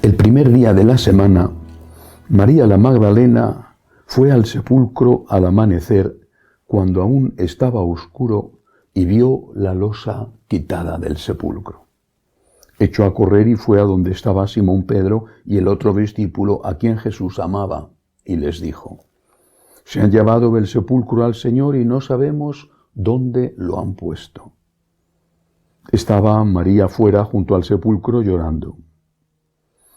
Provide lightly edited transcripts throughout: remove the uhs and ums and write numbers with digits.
El primer día de la semana, María la Magdalena fue al sepulcro al amanecer, cuando aún estaba oscuro, y vio la losa quitada del sepulcro. Echó a correr y fue a donde estaba Simón Pedro y el otro discípulo a quien Jesús amaba, y les dijo: «Se han llevado del sepulcro al Señor y no sabemos dónde lo han puesto». Estaba María fuera junto al sepulcro llorando.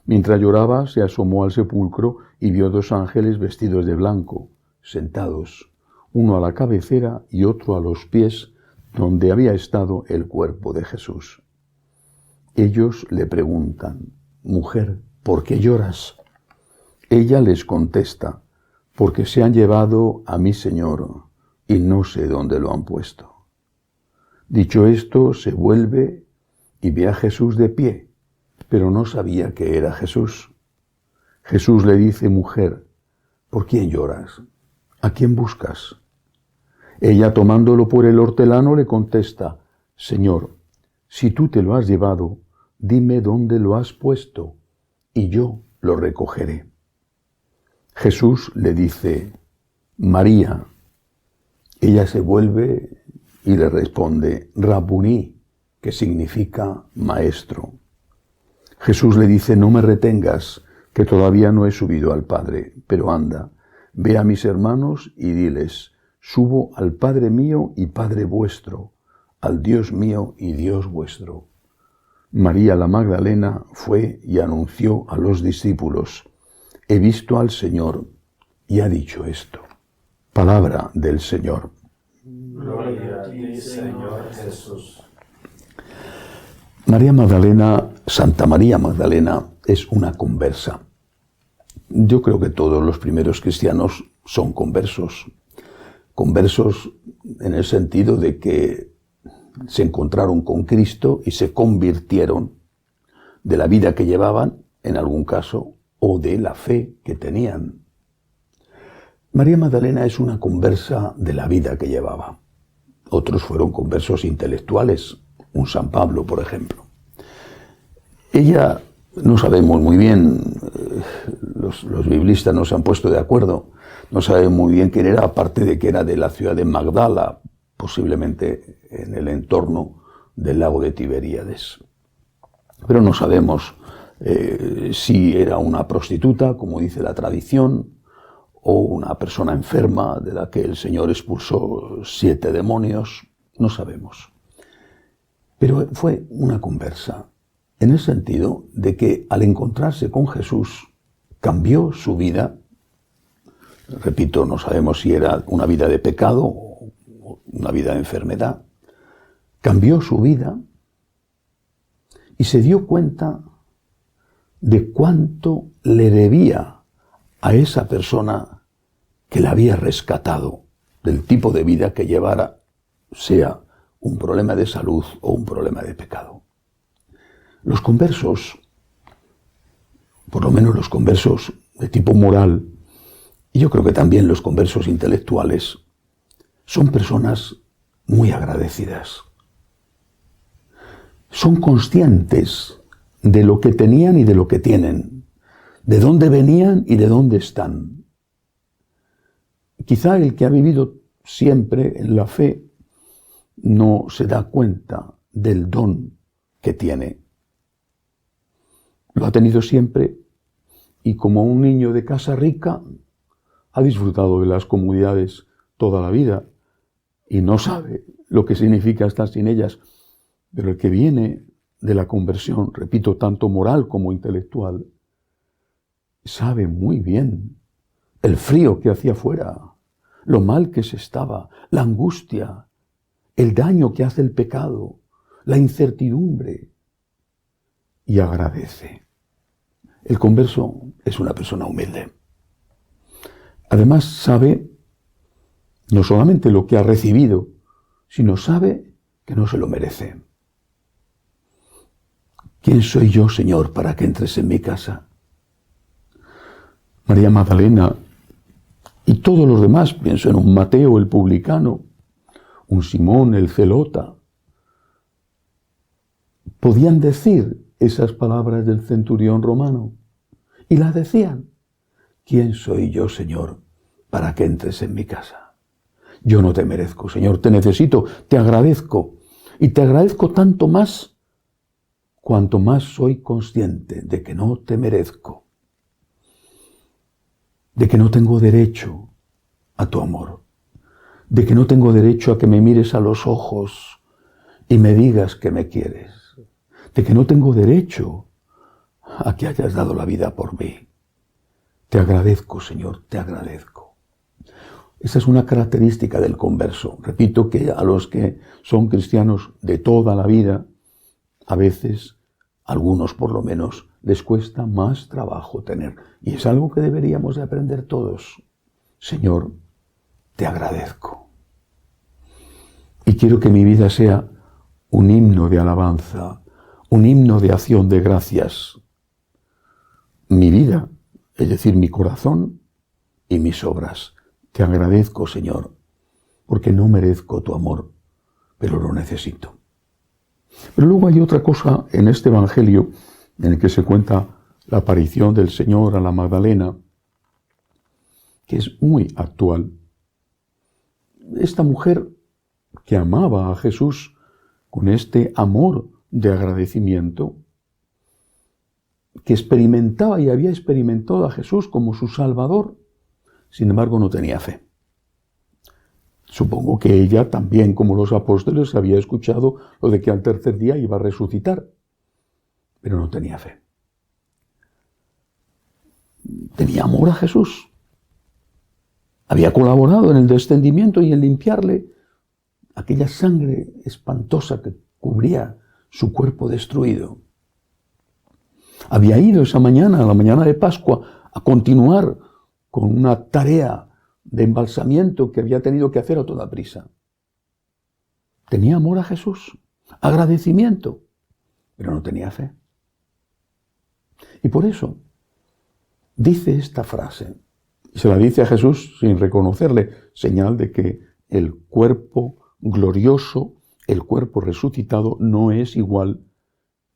Mientras lloraba, se asomó al sepulcro y vio 2 ángeles vestidos de blanco, sentados, uno a la cabecera y otro a los pies, donde había estado el cuerpo de Jesús. Ellos le preguntan: «Mujer, ¿por qué lloras?». Ella les contesta: «Porque se han llevado a mi Señor y no sé dónde lo han puesto». Dicho esto, se vuelve y ve a Jesús de pie, pero no sabía que era Jesús. Jesús le dice: «Mujer, ¿por quién lloras? ¿A quién buscas?». Ella, tomándolo por el hortelano, le contesta: «Señor, si tú te lo has llevado, dime dónde lo has puesto, y yo lo recogeré». Jesús le dice: «María». Ella se vuelve y le responde: «Rabuní», que significa maestro. Jesús le dice: «No me retengas, que todavía no he subido al Padre, pero anda, ve a mis hermanos y diles: subo al Padre mío y Padre vuestro, al Dios mío y Dios vuestro». María la Magdalena fue y anunció a los discípulos: «He visto al Señor», y ha dicho esto. Palabra del Señor. Gloria a ti, Señor Jesús. María Magdalena, Santa María Magdalena, es una conversa. Yo creo que todos los primeros cristianos son conversos. Conversos en el sentido de que se encontraron con Cristo y se convirtieron de la vida que llevaban, en algún caso, o de la fe que tenían. María Magdalena es una conversa de la vida que llevaba. Otros fueron conversos intelectuales, un San Pablo, por ejemplo. Ella, no sabemos muy bien, los biblistas no se han puesto de acuerdo, no saben muy bien quién era, aparte de que era de la ciudad de Magdala, posiblemente en el entorno del lago de Tiberíades. Pero no sabemos si era una prostituta, como dice la tradición, o una persona enferma de la que el Señor expulsó 7 demonios, no sabemos. Pero fue una conversa, en el sentido de que al encontrarse con Jesús cambió su vida. Repito, no sabemos si era una vida de pecado o una vida de enfermedad. Cambió su vida y se dio cuenta de cuánto le debía a esa persona que la había rescatado del tipo de vida que llevara, sea un problema de salud o un problema de pecado. Los conversos, por lo menos los conversos de tipo moral, y yo creo que también los conversos intelectuales, son personas muy agradecidas. Son conscientes de lo que tenían y de lo que tienen, de dónde venían y de dónde están. Quizá el que ha vivido siempre en la fe no se da cuenta del don que tiene. Lo ha tenido siempre y, como un niño de casa rica, ha disfrutado de las comodidades toda la vida y no sabe lo que significa estar sin ellas. Pero el que viene de la conversión, repito, tanto moral como intelectual, sabe muy bien el frío que hacía fuera, lo mal que se estaba, la angustia, el daño que hace el pecado, la incertidumbre, y agradece. El converso es una persona humilde. Además sabe no solamente lo que ha recibido, sino sabe que no se lo merece. ¿Quién soy yo, Señor, para que entres en mi casa? María Magdalena y todos los demás, pienso en un Mateo el publicano, un Simón el celota, podían decir esas palabras del centurión romano. Y las decían: ¿quién soy yo, Señor, para que entres en mi casa? Yo no te merezco, Señor, te necesito, te agradezco. Y te agradezco tanto más cuanto más soy consciente de que no te merezco, de que no tengo derecho a tu amor, de que no tengo derecho a que me mires a los ojos y me digas que me quieres, de que no tengo derecho a que hayas dado la vida por mí. Te agradezco, Señor, te agradezco. Esa es una característica del converso. Repito que a los que son cristianos de toda la vida, a veces, algunos por lo menos, les cuesta más trabajo tener. Y es algo que deberíamos de aprender todos. Señor, te agradezco. Y quiero que mi vida sea un himno de alabanza, un himno de acción de gracias. Mi vida, es decir, mi corazón y mis obras. Te agradezco, Señor, porque no merezco tu amor, pero lo necesito. Pero luego hay otra cosa en este Evangelio en el que se cuenta la aparición del Señor a la Magdalena, que es muy actual. Esta mujer que amaba a Jesús con este amor de agradecimiento, que experimentaba y había experimentado a Jesús como su Salvador, sin embargo no tenía fe. Supongo que ella también, como los apóstoles, había escuchado lo de que al tercer día iba a resucitar, pero no tenía fe. Tenía amor a Jesús. Había colaborado en el descendimiento y en limpiarle aquella sangre espantosa que cubría su cuerpo destruido. Había ido esa mañana, a la mañana de Pascua, a continuar con una tarea de embalsamiento que había tenido que hacer a toda prisa. Tenía amor a Jesús, agradecimiento, pero no tenía fe. Y por eso dice esta frase, y se la dice a Jesús sin reconocerle, señal de que el cuerpo glorioso, el cuerpo resucitado, no es igual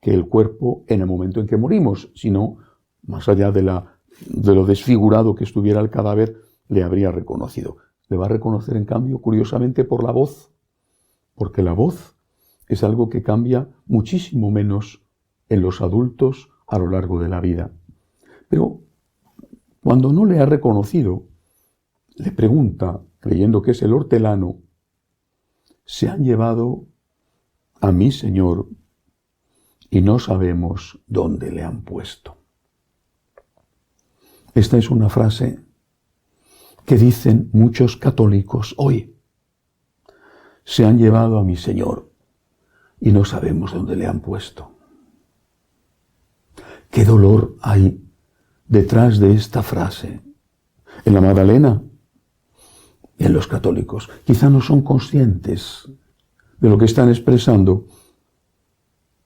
que el cuerpo en el momento en que morimos, sino más allá de lo desfigurado que estuviera el cadáver, le habría reconocido. Le va a reconocer, en cambio, curiosamente, por la voz, porque la voz es algo que cambia muchísimo menos en los adultos a lo largo de la vida. Pero cuando no le ha reconocido, le pregunta, creyendo que es el hortelano: se han llevado a mi Señor y no sabemos dónde le han puesto. Esta es una frase que dicen muchos católicos hoy. Se han llevado a mi Señor y no sabemos dónde le han puesto. ¿Qué dolor hay detrás de esta frase? En la Magdalena y en los católicos. Quizá no son conscientes de lo que están expresando,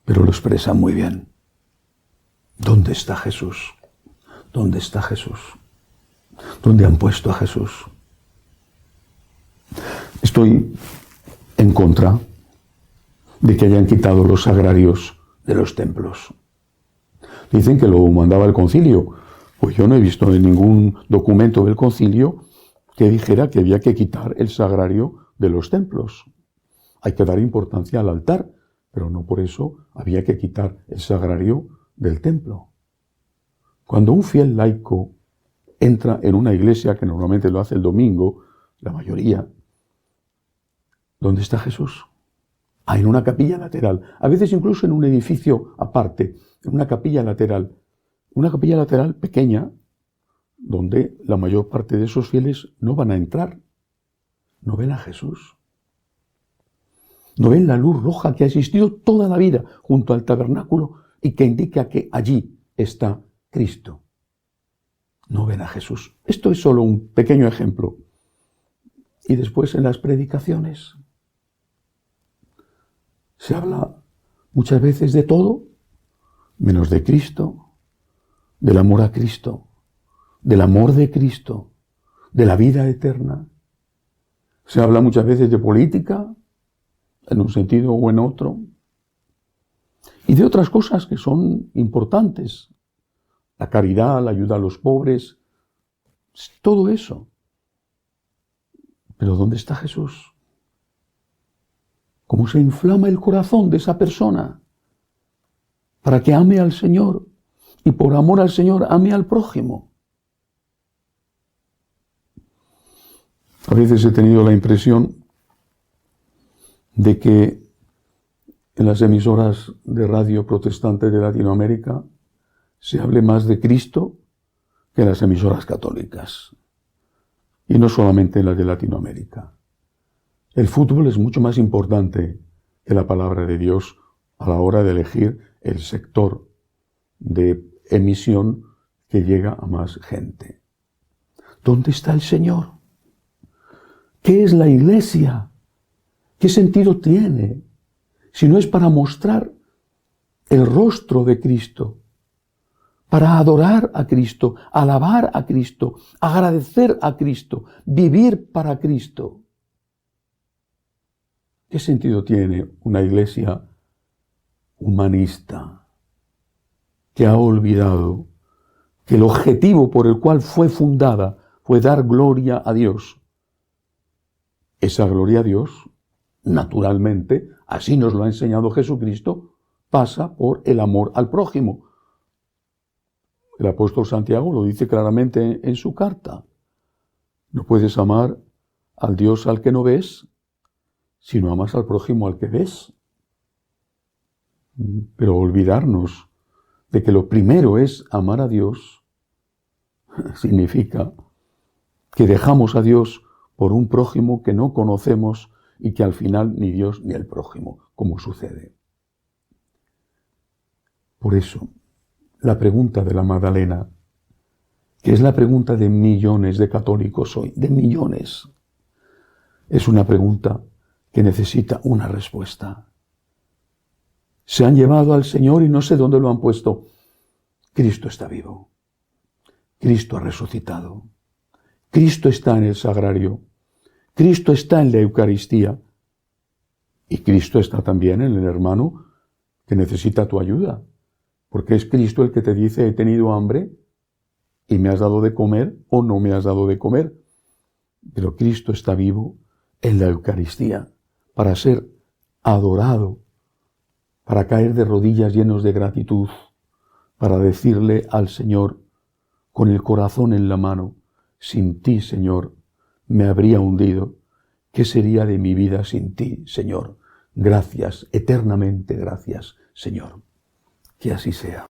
pero lo expresan muy bien. ¿Dónde está Jesús? ¿Dónde está Jesús? ¿Dónde han puesto a Jesús? Estoy en contra de que hayan quitado los sagrarios de los templos. Dicen que lo mandaba el concilio. Pues yo no he visto en ningún documento del concilio que dijera que había que quitar el sagrario de los templos. Hay que dar importancia al altar, pero no por eso había que quitar el sagrario del templo. Cuando un fiel laico entra en una iglesia, que normalmente lo hace el domingo, la mayoría, ¿dónde está Jesús? En una capilla lateral, a veces incluso en un edificio aparte, en una capilla lateral pequeña, donde la mayor parte de esos fieles no van a entrar, no ven a Jesús. No ven la luz roja que ha existido toda la vida junto al tabernáculo y que indica que allí está Cristo. No ven a Jesús. Esto es solo un pequeño ejemplo. Y después en las predicaciones se habla muchas veces de todo, menos de Cristo, del amor a Cristo, del amor de Cristo, de la vida eterna. Se habla muchas veces de política, en un sentido o en otro. y de otras cosas que son importantes. La caridad, la ayuda a los pobres, todo eso. Pero ¿dónde está Jesús? ¿Cómo se inflama el corazón de esa persona para que ame al Señor y por amor al Señor ame al prójimo? A veces he tenido la impresión de que en las emisoras de radio protestantes de Latinoamérica se hable más de Cristo que en las emisoras católicas. Y no solamente en las de Latinoamérica. El fútbol es mucho más importante que la palabra de Dios a la hora de elegir el sector de emisión que llega a más gente. ¿Dónde está el Señor? ¿Qué es la Iglesia? ¿Qué sentido tiene si no es para mostrar el rostro de Cristo, para adorar a Cristo, alabar a Cristo, agradecer a Cristo, vivir para Cristo? ¿Qué sentido tiene una iglesia humanista que ha olvidado que el objetivo por el cual fue fundada fue dar gloria a Dios? Esa gloria a Dios, naturalmente, así nos lo ha enseñado Jesucristo, pasa por el amor al prójimo. El apóstol Santiago lo dice claramente en su carta. No puedes amar al Dios al que no ves, si no amas al prójimo al que ves. Pero olvidarnos de que lo primero es amar a Dios significa que dejamos a Dios por un prójimo que no conocemos y que al final ni Dios ni el prójimo, como sucede. Por eso, la pregunta de la Magdalena, que es la pregunta de millones de católicos hoy, de millones, es una pregunta que necesita una respuesta. Se han llevado al Señor y no sé dónde lo han puesto. Cristo está vivo. Cristo ha resucitado. Cristo está en el sagrario. Cristo está en la Eucaristía. Y Cristo está también en el hermano que necesita tu ayuda. Porque es Cristo el que te dice, he tenido hambre y me has dado de comer o no me has dado de comer. Pero Cristo está vivo en la Eucaristía para ser adorado, para caer de rodillas llenos de gratitud, para decirle al Señor con el corazón en la mano, sin ti, Señor, me habría hundido. ¿Qué sería de mi vida sin ti, Señor? Gracias, eternamente gracias, Señor. Que así sea.